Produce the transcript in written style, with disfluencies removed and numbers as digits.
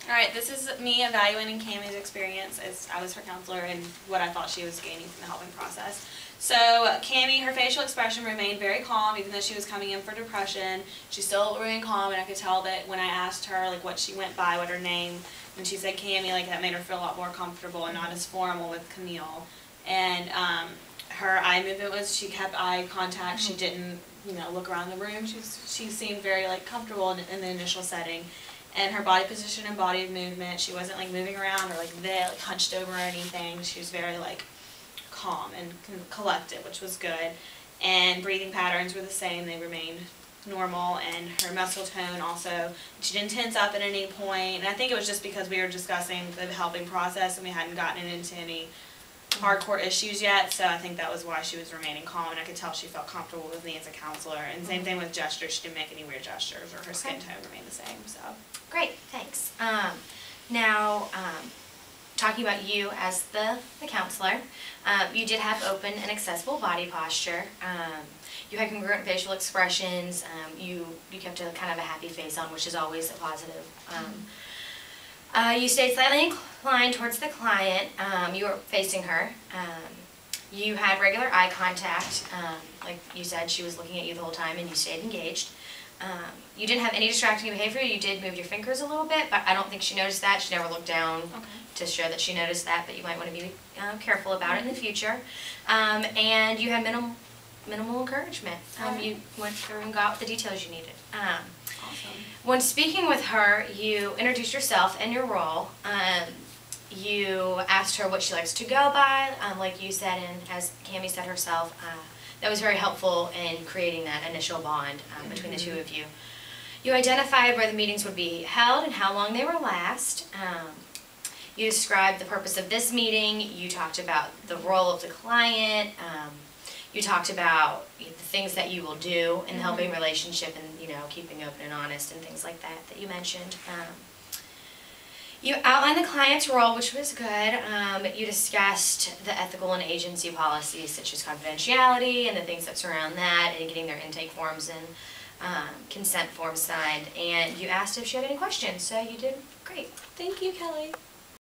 Alright, this is me evaluating Cammie's experience as I was her counselor and what I thought she was gaining from the helping process. So Cammie, her facial expression remained very calm even though she was coming in for depression. She still remained calm, and I could tell that when I asked her like what she went by, what her name, when she said Cammie, like that made her feel a lot more comfortable and not as formal with Camille. And her eye movement was, she kept eye contact, she didn't, look around the room. She seemed very like comfortable in the initial setting. And her body position and body movement, she wasn't like moving around or like hunched over or anything. She was very like calm and collected, which was good. And breathing patterns were the same, they remained normal, and her muscle tone also, she didn't tense up at any point. And I think it was just because we were discussing the helping process and we hadn't gotten into any hardcore issues yet, so I think that was why she was remaining calm, and I could tell she felt comfortable with me as a counselor. And same thing with gestures, she didn't make any weird gestures, or her skin tone remained the same. So great, thanks. Now, talking about you as the counselor, you did have open and accessible body posture. You had congruent facial expressions. You kept a kind of a happy face on, which is always a positive. You stayed slightly inclined towards the client. You were facing her. You had regular eye contact. Like you said, she was looking at you the whole time, and you stayed engaged. You didn't have any distracting behavior. You did move your fingers a little bit, but I don't think she noticed that. She never looked down to show that she noticed that, but you might want to be careful about it in the future. And you had minimal encouragement. You went through and got the details you needed. When speaking with her, you introduced yourself and your role. You asked her what she likes to go by, like you said, and as Cammie said herself, that was very helpful in creating that initial bond between the two of you. You identified where the meetings would be held and how long they would last. You described the purpose of this meeting. You talked about the role of the client. You talked about the things that you will do in the helping relationship, and keeping open and honest and things like that you mentioned. You outlined the client's role, which was good. You discussed the ethical and agency policies such as confidentiality and the things that surround that, and getting their intake forms and consent forms signed. And you asked if she had any questions, so you did great. thank you, Kelly.